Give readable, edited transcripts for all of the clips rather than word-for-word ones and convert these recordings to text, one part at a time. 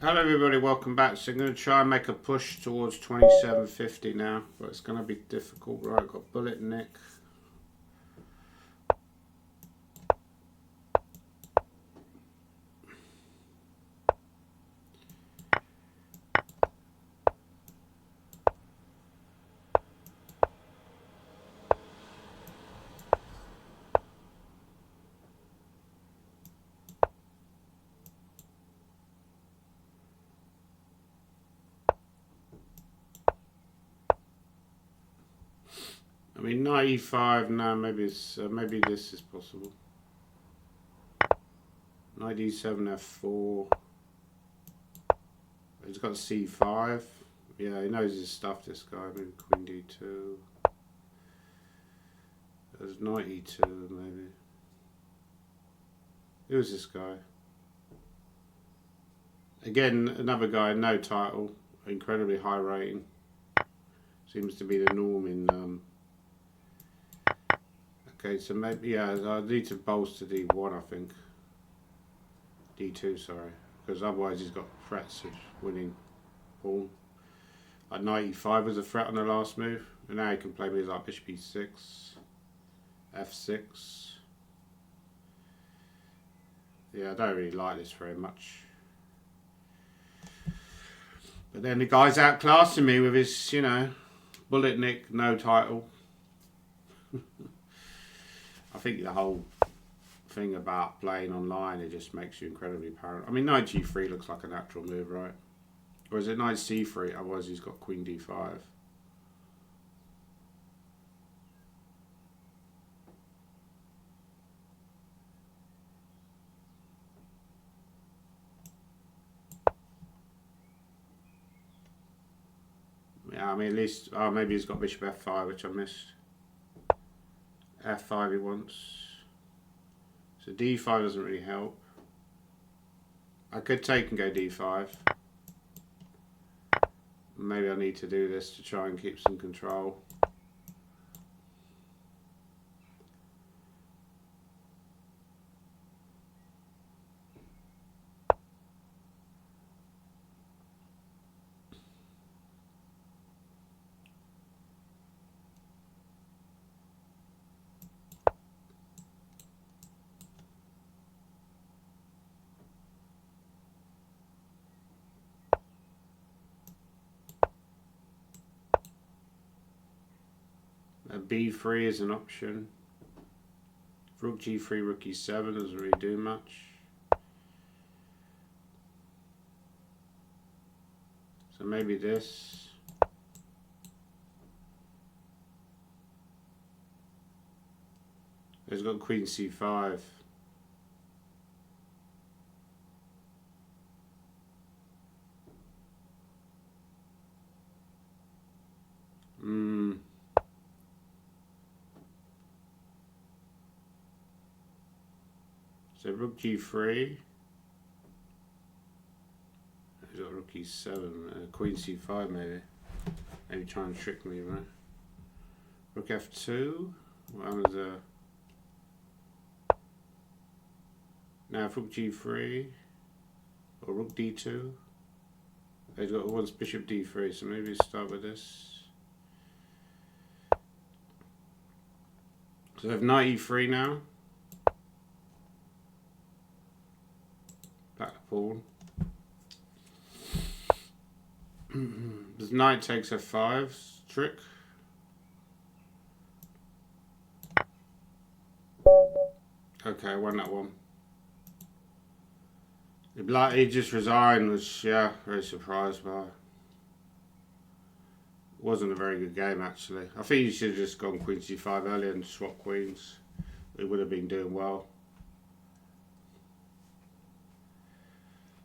Hello everybody, welcome back. So I'm going to try and make a push towards 2750 now, but it's going to be difficult. Right, I've got bullet nick. I mean, 95, no, maybe it's maybe this is possible. Knight e7 f4. He's got c5. Yeah, he knows his stuff, this guy. Maybe queen d2. There's knight e2, maybe. Who's this guy? Again, another guy, no title, incredibly high rating. Seems to be the norm in. Okay, so maybe, yeah, I need to bolster d1, I think. d2, sorry. Because otherwise he's got threats of winning pawn. Like knight e5 was a threat on the last move. And now he can play moves like bishop e6, f6. Yeah, I don't really like this very much. But then the guy's outclassing me with his, bullet nick, no title. I think the whole thing about playing online, it just makes you incredibly paranoid. I mean, knight g3 looks like a natural move, right? Or is it knight c3? Otherwise he's got queen d5. Yeah, I mean, at least, maybe he's got bishop f5, which I missed. f5 he wants. So d5 doesn't really help. I could take and go d5. Maybe I need to do this to try and keep some control. b3 is an option. Rook g3, rook e7 doesn't really do much. So maybe this. He's got queen c5. So rook g3. He's got rook e7, queen c5 maybe. Maybe try and trick me, right? Rook f2. What was now if rook g3 or rook d2. He's got once bishop d3, so maybe start with this. So I have knight e3 now. Back to pawn. Does knight takes f5 trick? Okay, I won that one. He just resigned, which, yeah, very surprised by. Wasn't a very good game, actually. I think you should have just gone queen c5 earlier and swapped queens. It would have been doing well.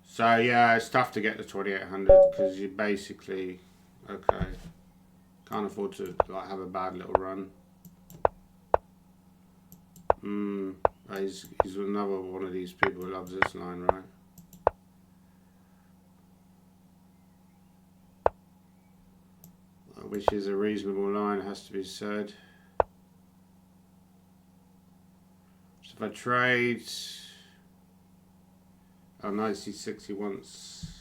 So, yeah, it's tough to get to 2800 because you basically, okay, can't afford to like have a bad little run. He's another one of these people who loves this line, right? Which is a reasonable line, has to be said. So if I trade, oh, knight c6 he wants.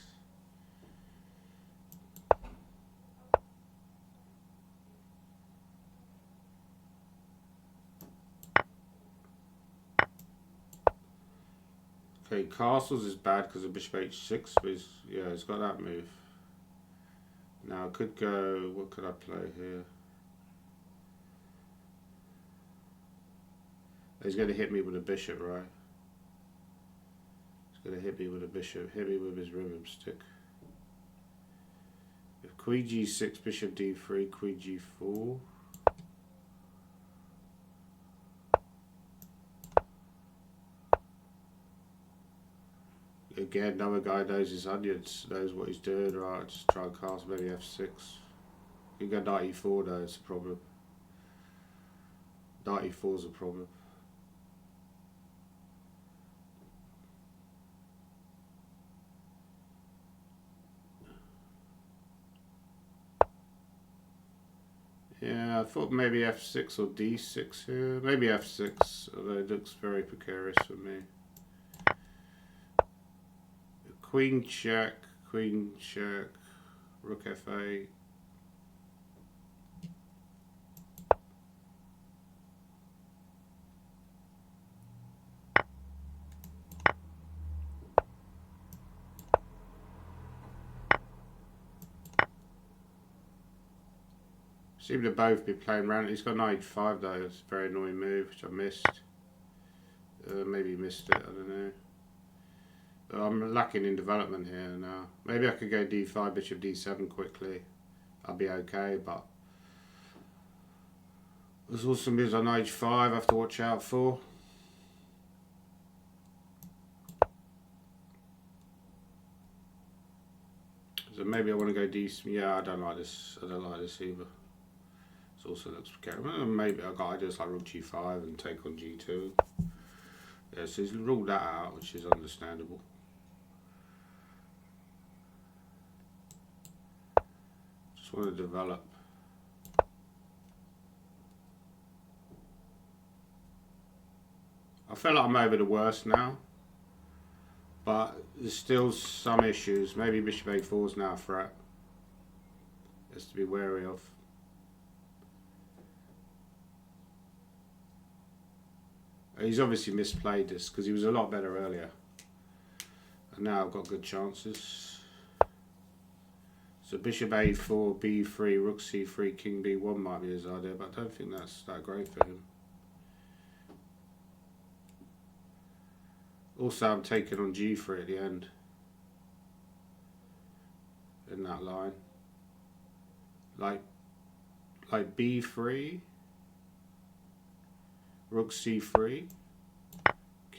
Okay, castles is bad because of bishop h6, but yeah, it's got that move. Now I could go, what could I play here? He's going to hit me with a bishop, right? He's going to hit me with a bishop, hit me with his rhythm stick. If queen g6, bishop d3, queen g4. Again, another guy knows his onions, knows what he's doing, right? Just try and cast maybe f6. You can go knight e4 though, it's a problem. Knight e4 is a problem. Yeah, I thought maybe f6 or d6 here. Maybe f6, although it looks very precarious for me. Queen check, rook f8. Seem to both be playing around. He's got knight 5 though. It's a very annoying move, which I missed. Maybe missed it, I don't know. I'm lacking in development here now. Maybe I could go d5, bishop d7 quickly. I'll be okay, but there's also moves on h5 I have to watch out for. So maybe I want to go d. Yeah, I don't like this. I don't like this either. It also looks precarious. Maybe I got ideas like rook g5 and take on g2. Yeah, so he's ruled that out, which is understandable. Just want to develop. I feel like I'm over the worst now, but there's still some issues. Maybe bishop a4 is now a threat. Has to be wary of. He's obviously misplayed this because he was a lot better earlier, and now I've got good chances. So bishop a4, b3, rook c3, king b1 might be his idea, but I don't think that's that great for him. Also, I'm taking on g3 at the end in that line, like b3, rook c3,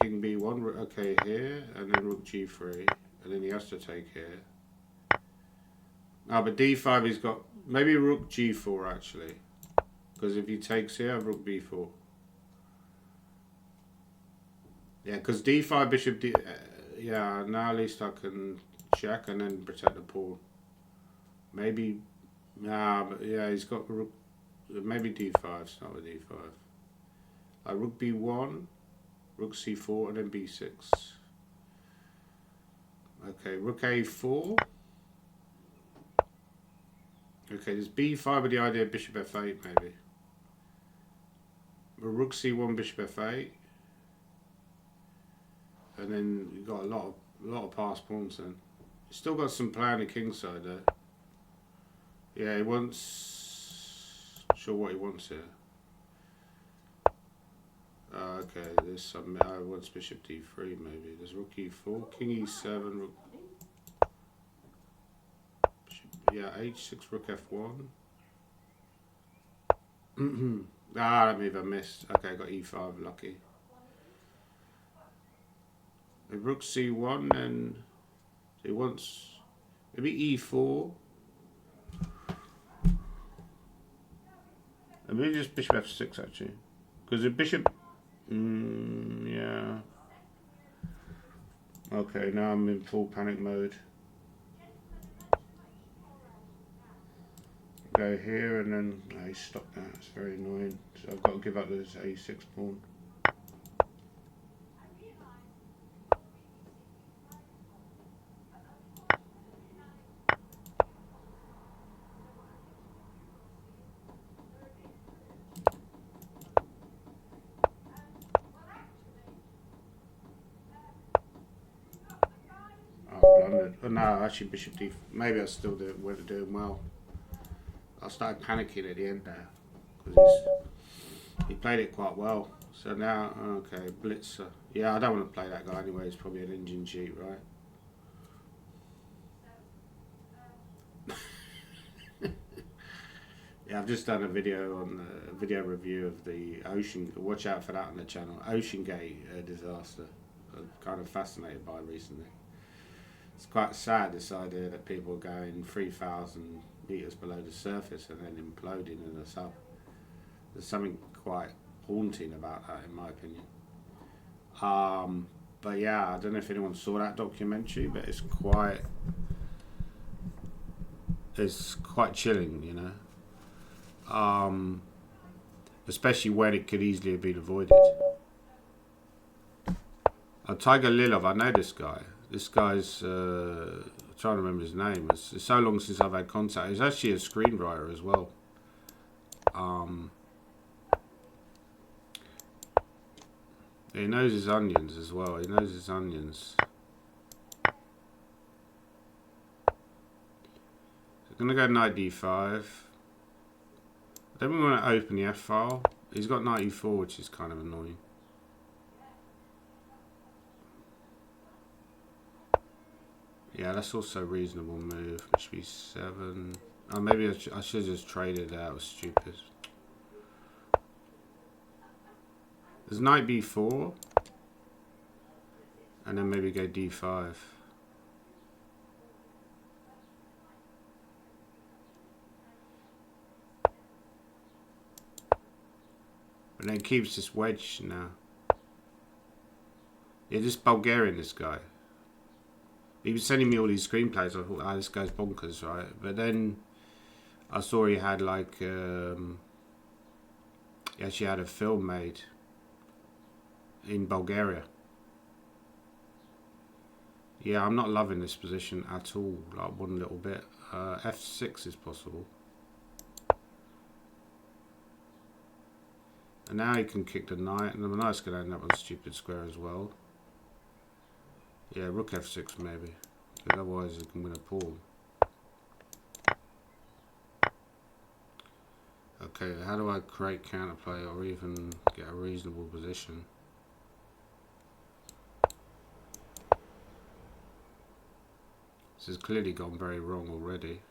king b1, okay here, and then rook g3, and then he has to take here. But d5 he's got, maybe rook g4 actually, because if he takes here, rook b4. Yeah, because d5, bishop d, yeah, now at least I can check and then protect the pawn. Maybe, but yeah, he's got rook, maybe d5, start with d5. Rook b1, rook c4, and then b6. Okay, rook a4. Okay, there's b5 with the idea of bishop f8 maybe. But rook c1, bishop f8. And then you've got a lot of passed pawns then. He's still got some play on the king side though. Yeah, he wants, not sure what he wants here. Okay, there's some, I wants bishop d3 maybe. There's rook e4, king e7, rook, bishop, yeah, h6, rook f1. That move I missed. Okay, I got e5, lucky. If rook c1, then he wants maybe e4. And maybe just bishop f6 actually. Because if bishop, yeah. Okay, now I'm in full panic mode. Go here and then he stopped that. It's very annoying. So I've got to give up this a6 pawn. 100. Oh, no, actually bishop d. Maybe I still we're doing well. I started panicking at the end there because he played it quite well. So now, okay, Blitzer. Yeah, I don't want to play that guy anyway. He's probably an engine cheat, right? Yeah, I've just done a video on the video review of the Ocean. Watch out for that on the channel. Ocean Gate disaster. I'm kind of fascinated by recently. It's quite sad, this idea that people are going 3,000 meters below the surface and then imploding in the sub. There's something quite haunting about that, in my opinion. But yeah, I don't know if anyone saw that documentary, but it's quite chilling, you know. Especially when it could easily have been avoided. Tiger Lilov, I know this guy. This guy's, I'm trying to remember his name. It's so long since I've had contact. He's actually a screenwriter as well. He knows his onions as well. He knows his onions. I'm going to go knight d5. Then we want to open the f file. He's got knight e4, which is kind of annoying. Yeah, that's also a reasonable move. Bishop e7. Oh, maybe I should have just traded that. It was stupid. There's knight b4. And then maybe go d5. And then keeps this wedge now. Yeah, just Bulgarian, this guy. He was sending me all these screenplays. I thought, this guy's bonkers, right? But then I saw he had like, he actually had a film made in Bulgaria. Yeah, I'm not loving this position at all, like one little bit. F6 is possible. And now he can kick the knight, and the knight's going to end up on a stupid square as well. Yeah, rook f6 maybe. Because otherwise he can win a pawn. Okay, how do I create counterplay or even get a reasonable position? This has clearly gone very wrong already.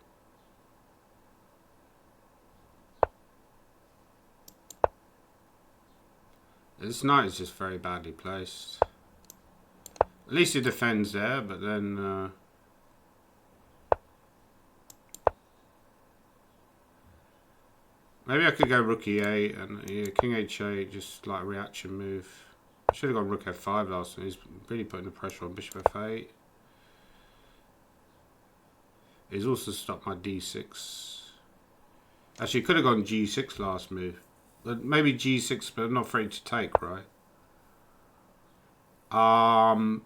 This knight is just very badly placed. At least he defends there, but then maybe I could go rook e8 and yeah, king h8, just like a reaction move. I should have gone rook f5 last time. He's really putting the pressure on bishop f8. He's also stopped my d6. Actually, he could have gone g6 last move. But maybe g6, but I'm not afraid to take, right?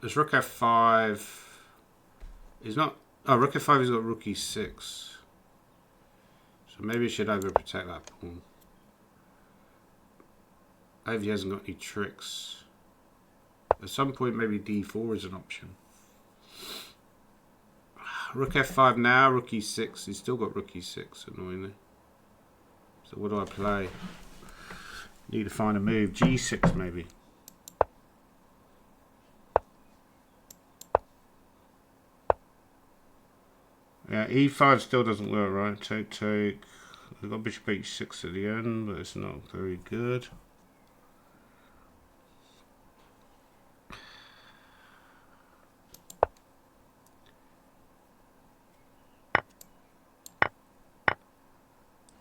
There's rook f5. He's not. Oh, rook f5. He's got rook e6. So maybe I should overprotect that pawn. Maybe he hasn't got any tricks. At some point, maybe d4 is an option. Rook f5 now. Rook e6. He's still got rook e6, annoyingly. So what do I play? Need to find a move. G6 maybe. Yeah, E5 still doesn't work, right? Take, take. We've got bishop H6 at the end, but it's not very good.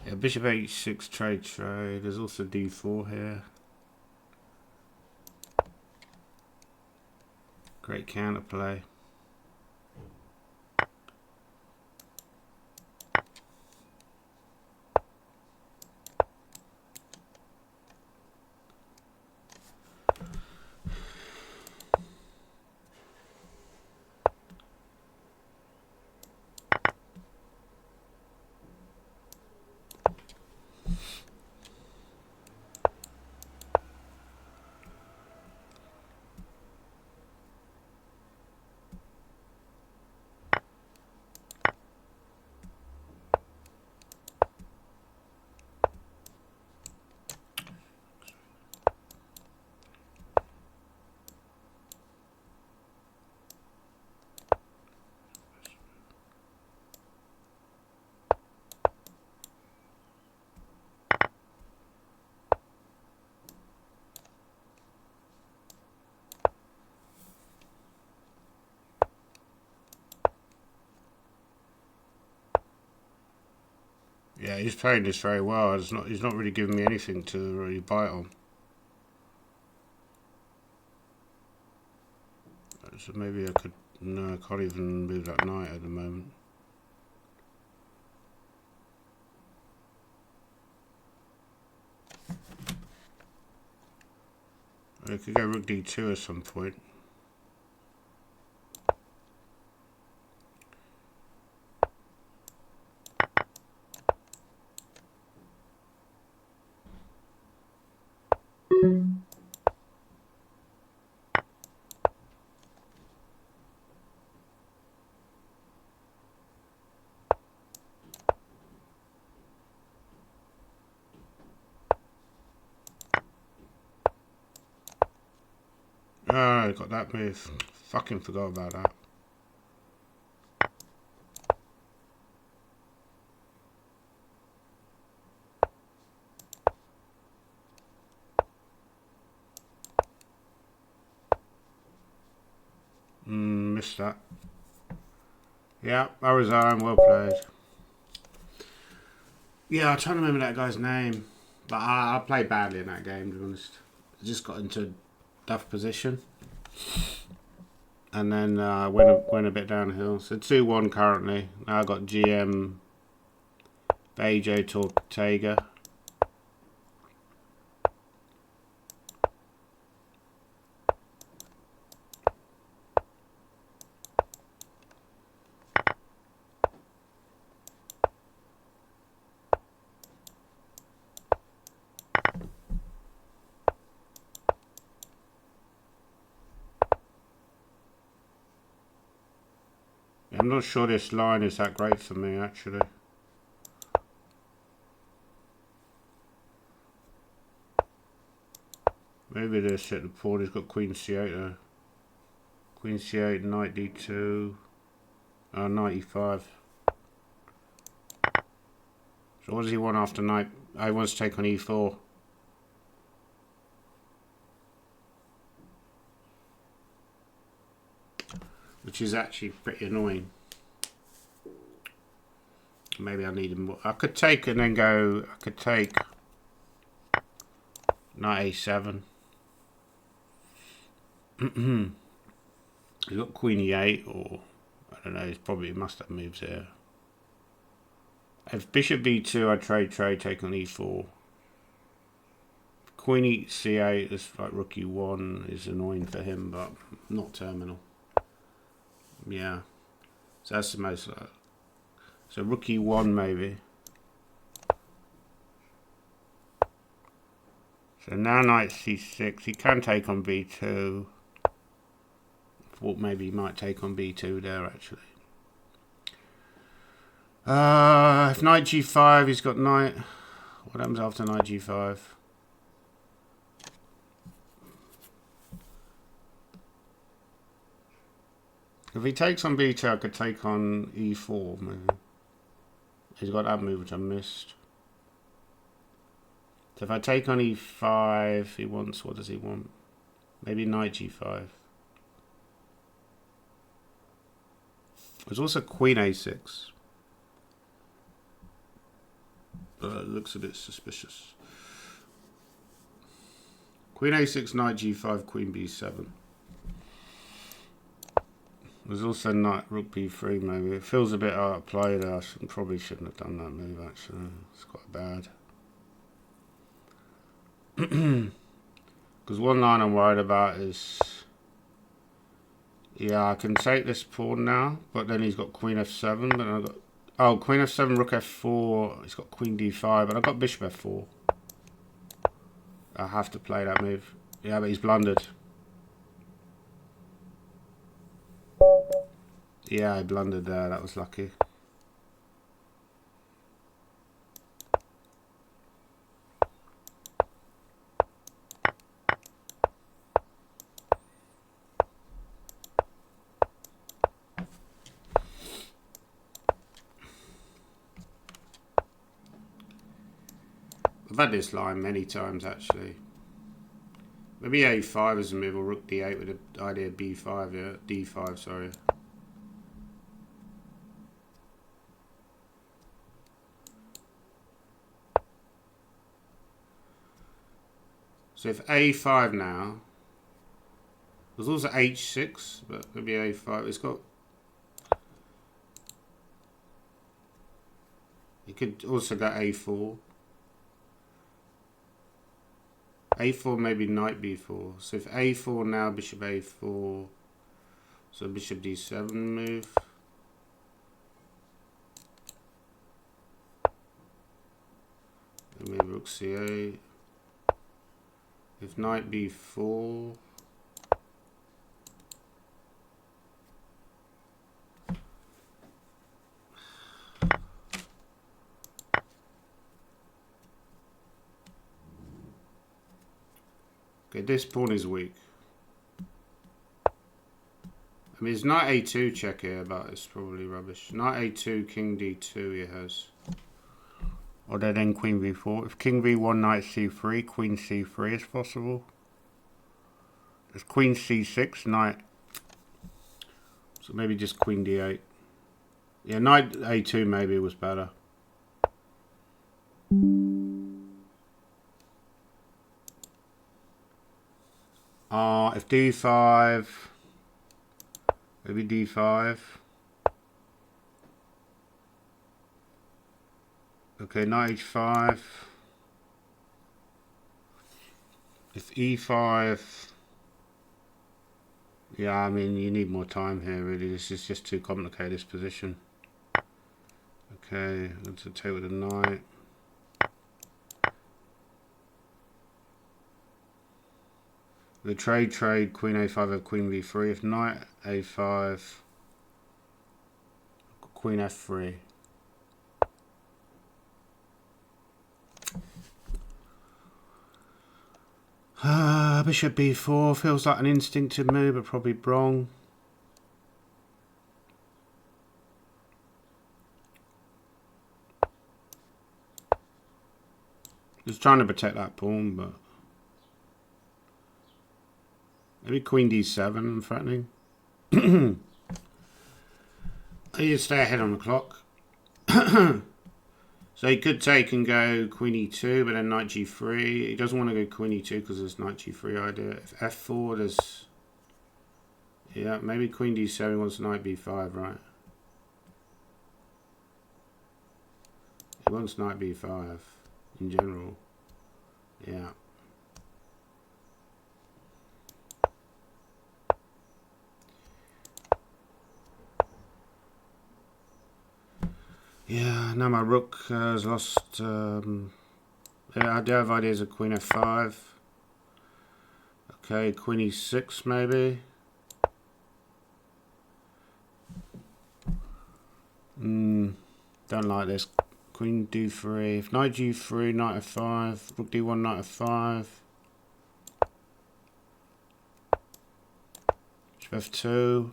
Yeah, bishop H6, trade, trade. There's also D4 here. Great counterplay. Yeah, he's playing this very well. He's not really giving me anything to really bite on. So maybe I could. No, I can't even move that knight at the moment. I could go rook d2 at some point. Ah, I got that move. Fucking forgot about that. Missed that. Yeah, I resign. Well played. Yeah, I'm trying to remember that guy's name. But I played badly in that game, to be honest. I just got into a duff position. And then went a bit downhill. So 2-1 currently. Now I've got GM Bejo Tortega. I'm not sure this line is that great for me, actually. Maybe this at the pawn. He's got Queen C8 there. Queen C8, Knight D2. 95. So what does he want after Knight? He wants to take on E4. Which is actually pretty annoying. Maybe I need him more. I could take and then go. I could take Knight A7. He's got Queen E8, or I don't know. He probably must have moves here. If Bishop B2, I trade, take on E4. Queen E C8 is like Rook E1 is annoying for him, but not terminal. Yeah, so that's the most. So Rook E1 maybe. So now Knight C6. He can take on B2. Thought maybe he might take on B2 there actually. If Knight G5, he's got Knight. What happens after Knight G5? If he takes on B2, I could take on E4 maybe. He's got that move which I missed. So if I take on E5, he wants, what does he want? Maybe Knight G5. There's also Queen A6. But it looks a bit suspicious. Queen A6, Knight G5, Queen B7. There's also Knight Rook B3 maybe. It feels a bit out of play there. Probably shouldn't have done that move actually. It's quite bad. Because one line I'm worried about is... Yeah, I can take this pawn now. But then he's got Queen F7. But I've got... Oh, Queen F7, Rook F4. He's got Queen D5. But I've got Bishop F4. I have to play that move. Yeah, but he's blundered. Yeah, I blundered there. That was lucky. I've had this line many times actually. Maybe A5 is a move, or Rook D8 with the idea of B5, yeah, D5, sorry. So if a5 now, there's also h6, but maybe a5. It's got. You could also go a4. a4 maybe knight b4. So if a4 now, bishop a4. So bishop d7 move. And maybe rook c8. If knight b4. Okay, this pawn is weak. I mean, it's knight a2 check here, but it's probably rubbish. Knight a2, king d2 he has. Or then queen b4. If king b1, knight c3, queen c3 is possible. There's queen c6, knight. So maybe just queen d8. Yeah, knight a2 maybe was better. If d5, maybe d5. Okay, knight h5. If e5, yeah, I mean, you need more time here, really. This is just too complicated, this position. Okay, let's take with the knight. The trade, queen a5 of queen b3. If knight a5, queen f3. Bishop b4 feels like an instinctive move, but probably wrong. Just trying to protect that pawn, but maybe queen d7. I'm threatening. You stay ahead on the clock. So he could take and go queen e2, but then knight g3. He doesn't want to go queen e2 because there's knight g3 idea. If f4, there's... Yeah, maybe queen d7 wants knight b5, right? He wants knight b5 in general. Yeah. Yeah, now my rook has lost. Yeah, I do have ideas of queen f5. Okay, queen e6 maybe. Don't like this. Queen d3. If knight g3, knight f5. Rook d1, knight f5. Bishop f2.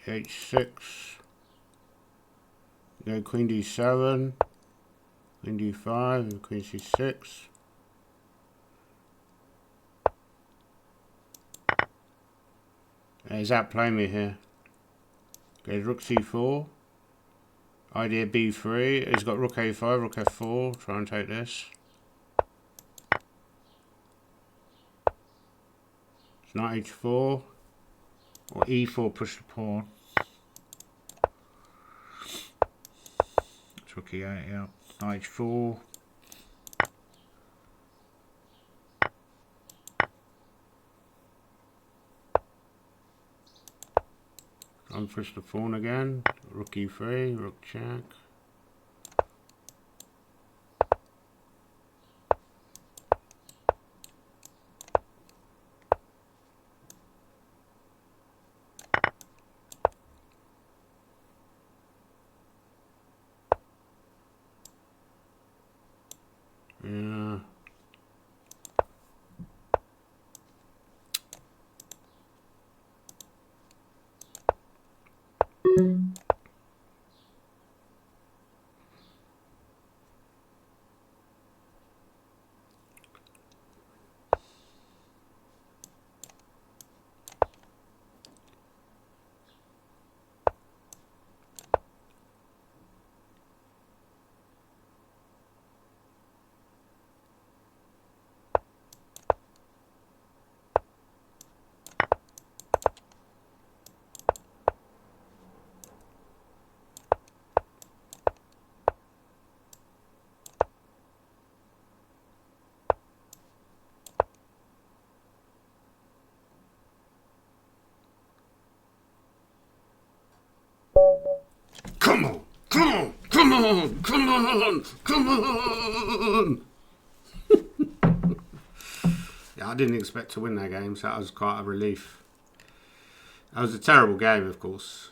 h6. Go queen d7. Queen d5. Queen c6. Is that playing me here? Okay, rook c4. Idea b3. He's got rook a5, rook f4. Try and take this. It's knight h4. Or e4, push the pawn. It's rook e8, yeah. Knight h4. Push the pawn again. Rook e3, rook check. Yeah. Come on, come on, come on, come on. Yeah, I didn't expect to win that game, so that was quite a relief. That was a terrible game, of course.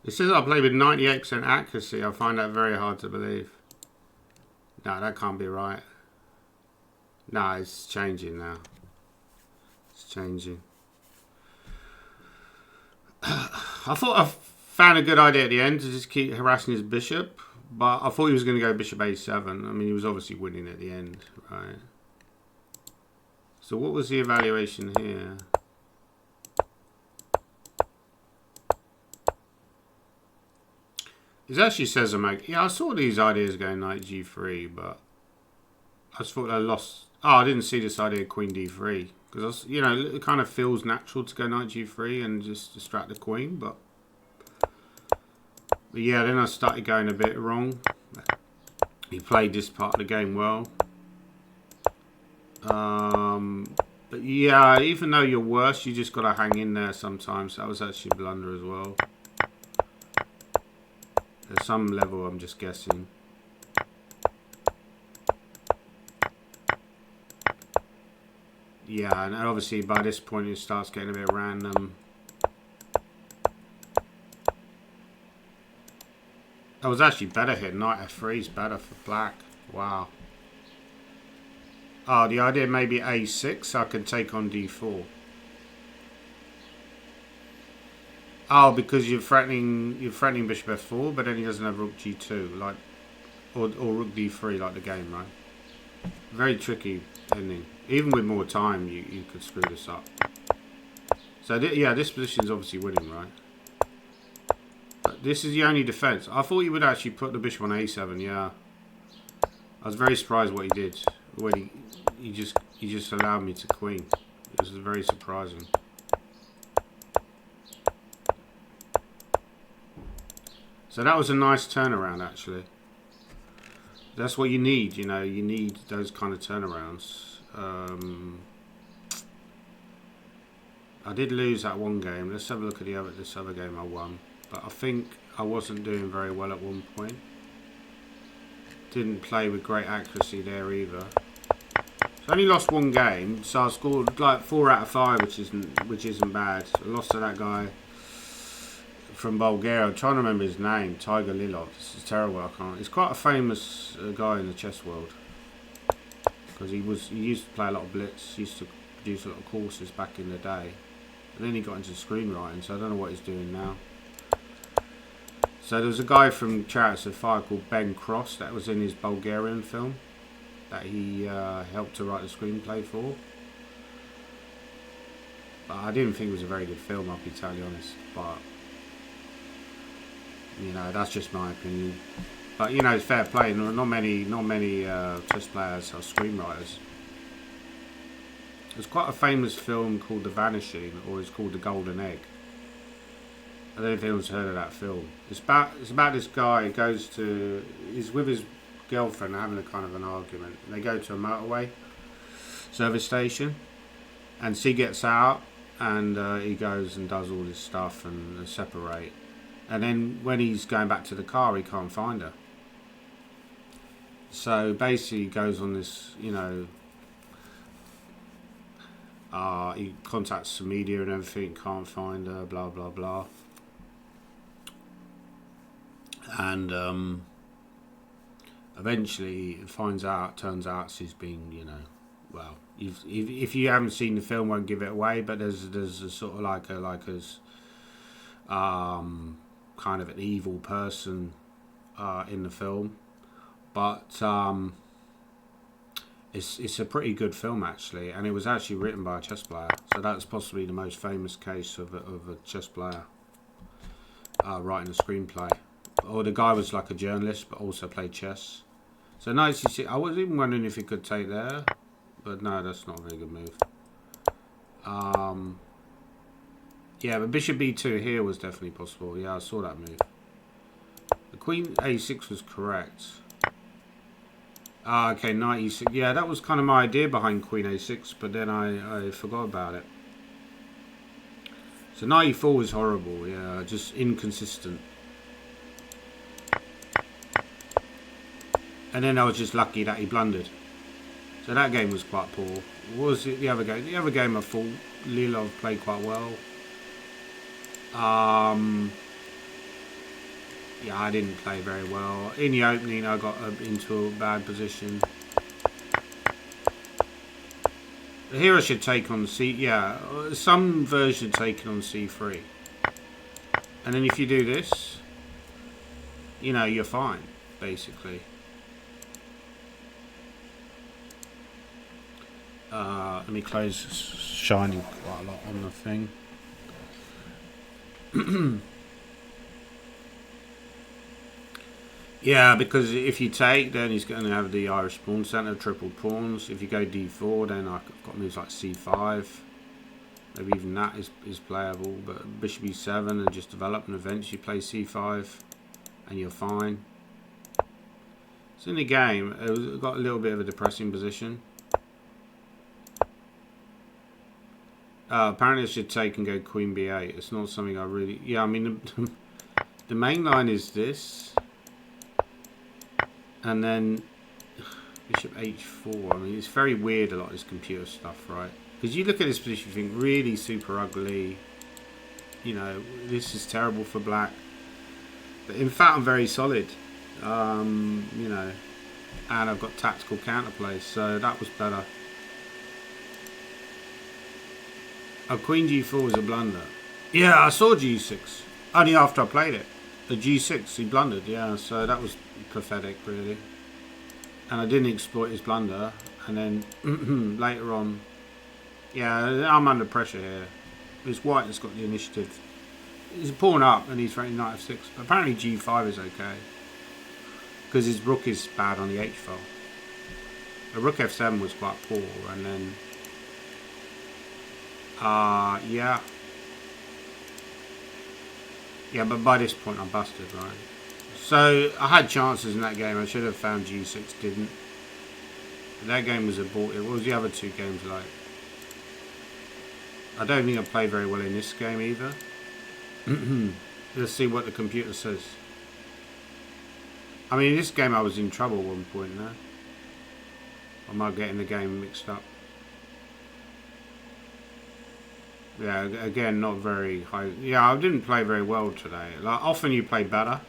It says I played with 98% accuracy. I find that very hard to believe. No, that can't be right. No, it's changing now. It's changing. I thought I found a good idea at the end to just keep harassing his bishop, but I thought he was going to go bishop a7. I mean, he was obviously winning at the end, right? So what was the evaluation here? It actually says I saw these ideas going knight g3, but I just thought I lost. Oh, I didn't see this idea queen d3 because it kind of feels natural to go knight g3 and just distract the queen, but yeah, then I started going a bit wrong. He played this part of the game well. But yeah, even though you're worse, you just got to hang in there sometimes. That was actually a blunder as well. At some level, I'm just guessing. Yeah, and obviously by this point it starts getting a bit random. That was actually better here. Knight f3 is better for black. Wow. Oh, the idea maybe a6, so I can take on d4. Oh, because you're threatening bishop f4, but then he doesn't have rook g2, like, or rook d3, like the game, right? Very tricky ending. Even with more time, you could screw this up. So yeah, this position is obviously winning, right? But this is the only defense. I thought he would actually put the bishop on a7. Yeah, I was very surprised what he did when he just allowed me to queen. This is very surprising. So that was a nice turnaround, actually. That's what you need, you know. You need those kind of turnarounds. I did lose that one game. Let's have a look at this other game I won. But I think I wasn't doing very well at one point. Didn't play with great accuracy there either. So I only lost one game, so I scored like 4 out of 5, which isn't bad. I lost to that guy from Bulgaria. I'm trying to remember his name. Tiger Lilov. This is terrible. I can't. He's quite a famous guy in the chess world because he used to play a lot of blitz. He used to produce a lot of courses back in the day, and then he got into screenwriting. So I don't know what he's doing now. So there was a guy from Chariots of Fire called Ben Cross that was in his Bulgarian film that he helped to write the screenplay for. But I didn't think it was a very good film, I'll be totally honest. But you know, that's just my opinion. But you know, it's fair play. Not many chess players are screenwriters. There's quite a famous film called The Vanishing, or it's called The Golden Egg. I don't know if anyone's heard of that film. It's about this guy who he's with his girlfriend having a kind of an argument. They go to a motorway service station, and she gets out, and he goes and does all this stuff and separate. And then when he's going back to the car, he can't find her. So basically, he goes on this, you know. He contacts the media and everything, can't find her, blah blah blah. And eventually it turns out she's been, you know, well, if you haven't seen the film, won't give it away, but there's a sort of like kind of an evil person in the film, but it's a pretty good film actually, and it was actually written by a chess player, so that's possibly the most famous case of a chess player writing a screenplay. Or the guy was like a journalist but also played chess. So nice, you see, I was even wondering if he could take there, but no, that's not a very good move. Yeah, but bishop b2 here was definitely possible. Yeah, I saw that move. The queen a6 was correct. Okay, knight e6. Yeah, that was kind of my idea behind queen a6, but then I forgot about it. So knight e4 was horrible. Yeah, just inconsistent. And then I was just lucky that he blundered. So that game was quite poor. What was it, the other game? The other game I thought Lilov played quite well. Yeah, I didn't play very well. In the opening, I got into a bad position. Here I should take on C. Yeah, some version taken on C3. And then if you do this, you know, you're fine, basically. Let me close. It's shining quite a lot on the thing. Yeah, because if you take, then he's going to have the Irish pawn centre, triple pawns. If you go d4, then I've got moves like c5. Maybe even that is playable. But bishop e7 and just develop, and eventually play c5, and you're fine. So in the game, it got a little bit of a depressing position. Apparently I should take and go queen b8. It's not something I really... Yeah, I mean, the main line is this. And then bishop h4. I mean, it's very weird, a lot of this computer stuff, right? Because you look at this position, you think really super ugly. You know, this is terrible for black. But in fact, I'm very solid. You know, and I've got tactical counterplays, so that was better. Oh, queen g4 was a blunder. Yeah, I saw g6. Only after I played it. The g6, he blundered, yeah, so that was pathetic, really. And I didn't exploit his blunder. And then later on, yeah, I'm under pressure here. It's white that's got the initiative. He's a pawn up and he's threatening knight f6. But apparently g5 is okay. Because his rook is bad on the h file. The rook f7 was quite poor, and then... yeah. Yeah, but by this point I'm busted, right? So I had chances in that game. I should have found g6, didn't. But that game was aborted. What was the other two games like? I don't think I played very well in this game either. Let's see what the computer says. I mean, in this game I was in trouble at one point now. I might get in the game mixed up. Yeah, again, not very high. Yeah, I didn't play very well today. Like, often you play better,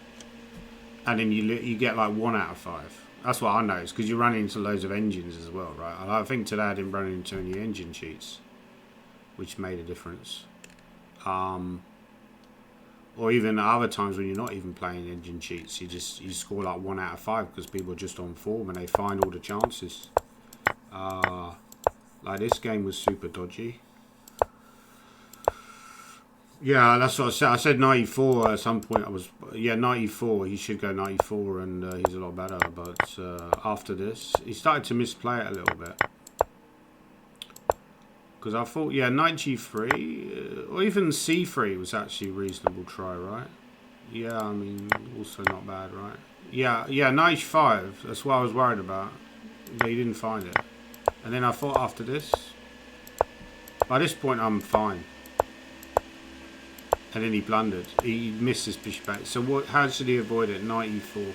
and then you get like 1 out of 5. That's what I noticed, because you run into loads of engines as well, right? And I think today I didn't run into any engine cheats, which made a difference. Or even other times when you're not even playing engine cheats, you score like 1 out of 5 because people are just on form and they find all the chances. Like this game was super dodgy. Yeah, that's what I said. I said 94 at some point. 94. He should go 94, and he's a lot better. But after this, he started to misplay it a little bit. Because I thought, yeah, knight g3, or even c3 was actually a reasonable try, right? Yeah, I mean, also not bad, right? Yeah, knight h5. That's what I was worried about. But he didn't find it. And then I thought after this, by this point I'm fine. And then he blundered. He missed his bishop back. So what? How should he avoid it? Knight e4.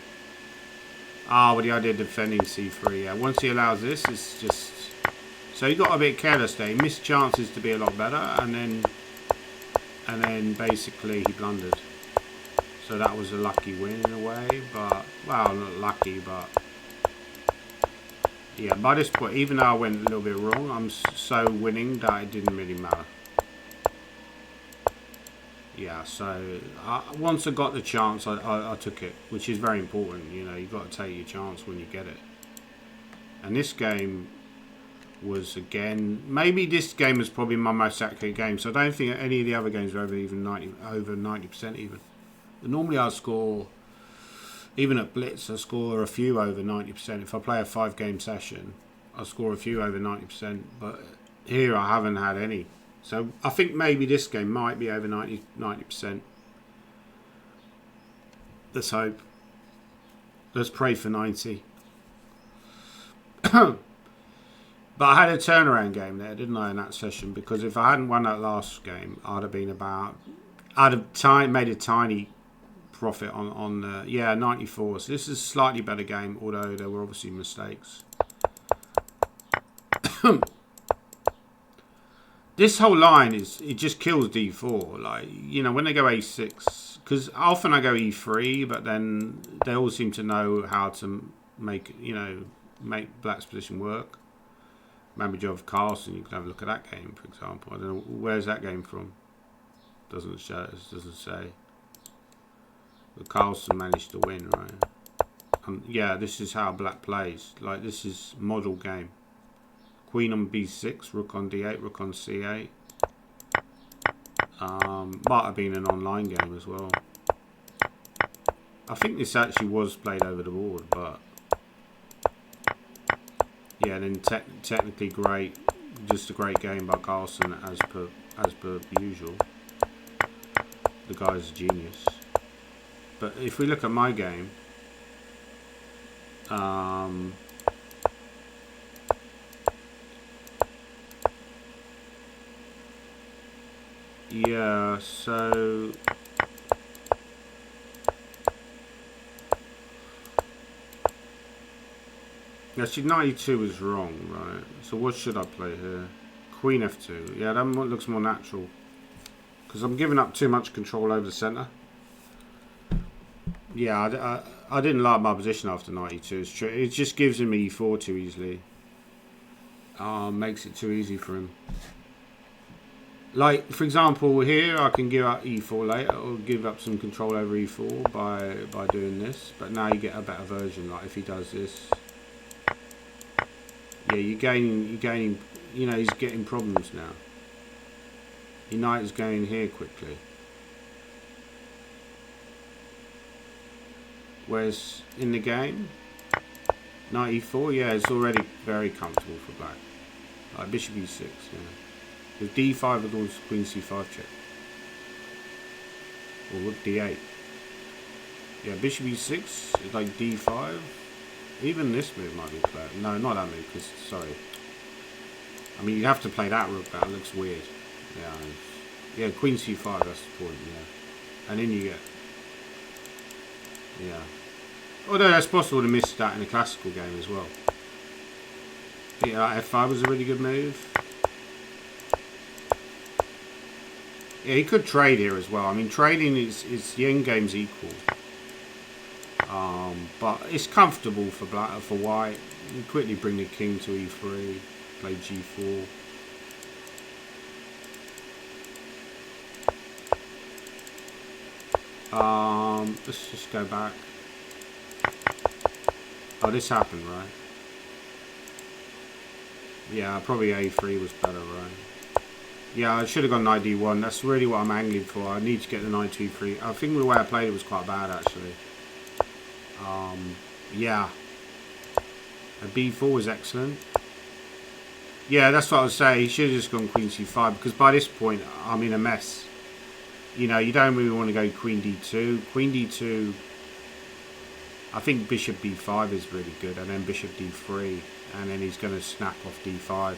Well, the idea of defending c3. Yeah. Once he allows this, it's just... So he got a bit careless there. He missed chances to be a lot better, and then basically he blundered. So that was a lucky win in a way, but well, not lucky, but yeah. By this point, even though I went a little bit wrong, I'm so winning that it didn't really matter. Yeah, so once I got the chance, I took it, which is very important. You know, you've got to take your chance when you get it. And this game was, again, maybe this game was probably my most accurate game. So I don't think any of the other games were over 90% even. But normally I score, even at Blitz, I score a few over 90%. If I play a 5-game session, I score a few over 90%. But here I haven't had any. So I think maybe this game might be over 90%. Let's hope. Let's pray for 90. But I had a turnaround game there, didn't I, in that session? Because if I hadn't won that last game, I'd have been about... I'd have made a tiny profit on yeah, 94. So this is a slightly better game, although there were obviously mistakes. This whole line it just kills d4. Like, you know, when they go a6, because often I go e3, but then they all seem to know how to make, you know, make black's position work. Mamajov Carlsen, you can have a look at that game, for example. I don't know, where's that game from? Doesn't show, doesn't say. But Carlsen managed to win, right? Yeah, this is how black plays. Like, this is model game. Queen on b6, rook on d8, rook on c8. Might have been an online game as well. I think this actually was played over the board, but yeah, then technically great, just a great game by Carlsen as per usual. The guy's a genius. But if we look at my game, yeah, so actually 92 is wrong, right? So what should I play here? Queen f2. Yeah, that looks more natural because I'm giving up too much control over the center. Yeah, I didn't like my position after 92. It's true. It just gives him e4 too easily. Makes it too easy for him. Like, for example, here I can give up e4 later, or give up some control over e4 by doing this. But now you get a better version. Like if he does this, yeah, you're gaining. You know, he's getting problems now. Knight is going here quickly. Whereas in the game, knight e4, yeah, it's already very comfortable for black. Like bishop e6, yeah. With d5 it goes queen c5 check. Or rook d8. Yeah, bishop e6 is like d5. Even this move might be played. No, not that move, because, sorry. I mean, you have to play that rook, that looks weird. Yeah, yeah, queen c5, that's the point, yeah. And then you get, yeah. Although that's possible to miss that in a classical game as well. Yeah, f5 was a really good move. Yeah, he could trade here as well. I mean, trading is the end game's equal. But it's comfortable for black, for white. You quickly bring the king to e3, play g4. Let's just go back. Oh, this happened, right? Yeah, probably a3 was better, right? Yeah, I should have gone knight d1. That's really what I'm angling for. I need to get the knight 2-3. I think the way I played it was quite bad, actually. Yeah. A b4 was excellent. Yeah, that's what I was saying. He should have just gone queen c5, because by this point, I'm in a mess. You know, you don't really want to go queen d2. Queen d2, I think bishop b5 is really good, and then bishop d3, and then he's going to snap off d5.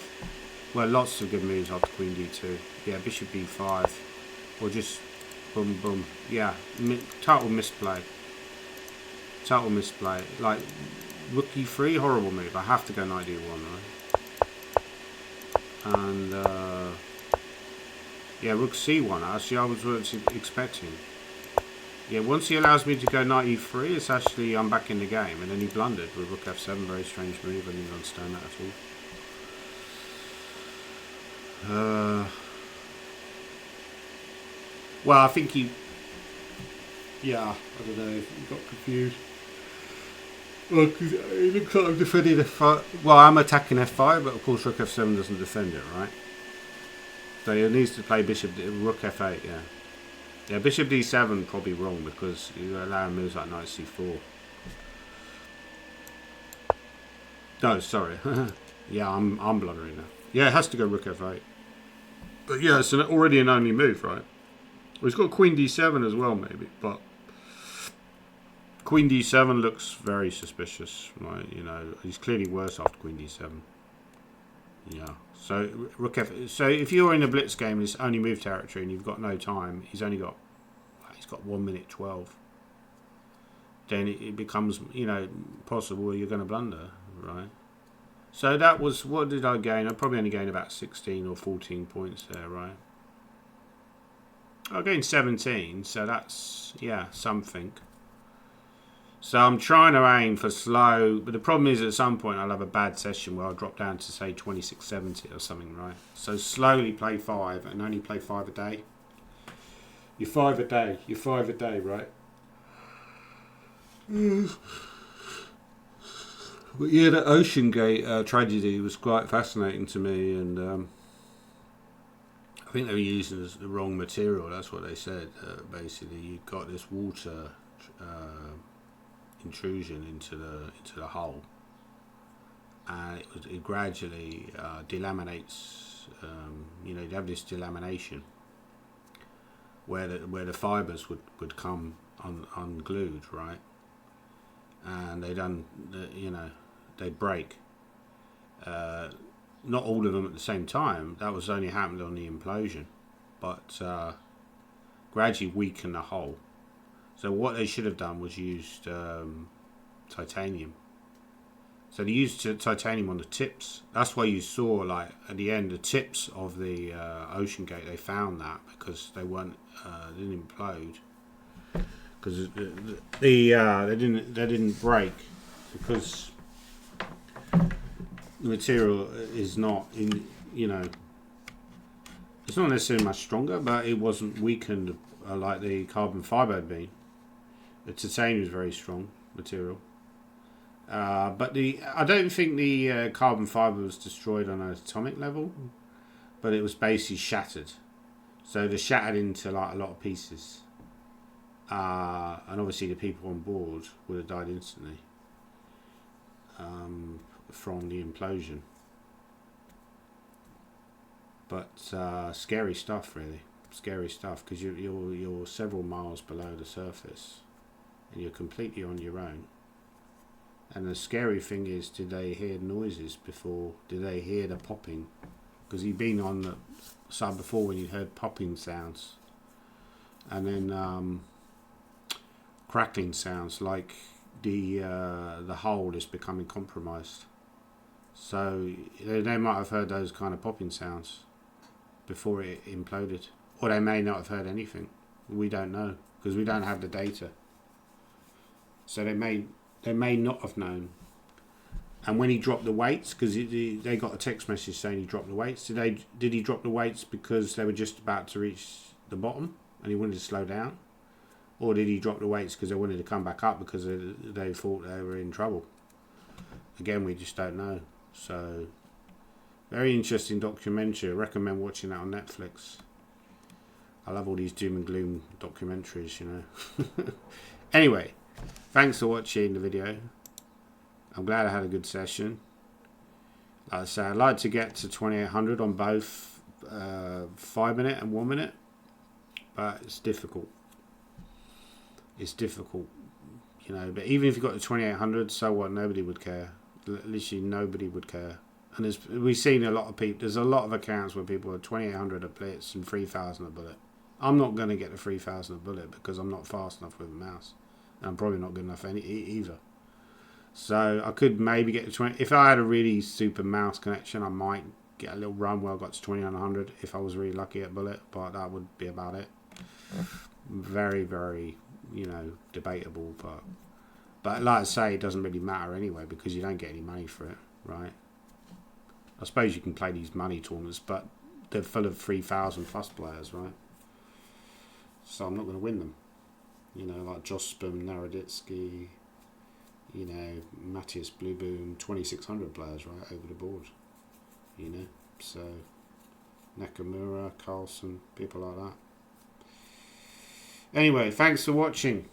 Well, lots of good moves after queen d2. Yeah, bishop b5, or just boom, boom. Yeah, total misplay. Total misplay. Like, rook e3, horrible move. I have to go knight d1, right? And, yeah, rook c1. Actually, I was expecting. Yeah, once he allows me to go knight e3, it's actually, I'm back in the game. And then he blundered with rook f7. Very strange move. I didn't understand that at all. Well, I think he... Yeah, I don't know. He got confused. Well, cause it looks like I'm defending f5. Well, I'm attacking f5, but of course rook f7 doesn't defend it, right? So he needs to play bishop, rook f8, yeah. Yeah, bishop d7 probably wrong, because you allow moves like knight c4. No, sorry. Yeah, I'm blundering now. Yeah, it has to go rook f8. But yeah, it's already an only move, right? Well, he's got queen d7 as well, maybe, but queen d7 looks very suspicious, right? You know, he's clearly worse after queen d7. Yeah. So rook f. So if you're in a blitz game, it's only move territory, and you've got no time. He's got 1 minute 12. then it becomes, you know, possible you're going to blunder, right? So that was, what did I gain? I probably only gained about 16 or 14 points there, right? I gained 17, so that's, yeah, something. So I'm trying to aim for slow, but the problem is at some point I'll have a bad session where I'll drop down to say 2670 or something, right? So slowly play 5 and only play 5 a day. You're 5 a day. You're 5 a day, right? But yeah, the Ocean Gate tragedy was quite fascinating to me, and I think they were using the wrong material. That's what they said. Basically, you got this water intrusion into the hull, and it gradually delaminates. You know, you have this delamination where the fibers would come unglued, right? And you know, they break. Not all of them at the same time. That was only happened on the implosion, but gradually weaken the hull. So what they should have done was used titanium. So they used titanium on the tips. That's why you saw, like, at the end, the tips of the Ocean Gate. They found that because they weren't, they didn't implode, because they didn't break, because the material is not in, you know, it's not necessarily much stronger, but it wasn't weakened like the carbon fibre had been. The titanium is very strong material, but I don't think the carbon fibre was destroyed on an atomic level, but it was basically shattered. So they shattered into like a lot of pieces, and obviously the people on board would have died instantly from the implosion. But scary stuff, really. Scary stuff, because you're several miles below the surface and you're completely on your own. And the scary thing is, did they hear noises before? Did they hear the popping? Because you've been on the side before when you heard popping sounds, and then crackling sounds, like the hull is becoming compromised. So they might have heard those kind of popping sounds before it imploded, or they may not have heard anything. We don't know, because we don't have the data. So they may not have known. And when he dropped the weights, because they got a text message saying he dropped the weights. Did he drop the weights because they were just about to reach the bottom and he wanted to slow down, or did he drop the weights because they wanted to come back up because they thought they were in trouble? Again, we just don't know. So, very interesting documentary. I recommend watching that on Netflix. I love all these doom and gloom documentaries, you know. Anyway, thanks for watching the video. I'm glad I had a good session. Like I say, I'd like to get to 2800 on both 5 minute and 1 minute, but it's difficult. It's difficult, you know. But even if you got to 2800, so what? Nobody would care. Literally nobody would care. And we've seen a lot of people. There's a lot of accounts where people are 2800 a blitz and 3000 a bullet. I'm not going to get the 3000 a bullet because I'm not fast enough with a mouse. And I'm probably not good enough either. So I could maybe get to 20. If I had a really super mouse connection, I might get a little run where I got to 2900 if I was really lucky at bullet. But that would be about it. Very, very, you know, debatable. But like I say, it doesn't really matter anyway because you don't get any money for it, right? I suppose you can play these money tournaments, but they're full of 3,000 plus players, right? So I'm not going to win them. You know, like Jospin, Naroditsky, you know, Matthias Blueboom, 2,600 players, right, over the board. You know, so Nakamura, Carlson, people like that. Anyway, thanks for watching.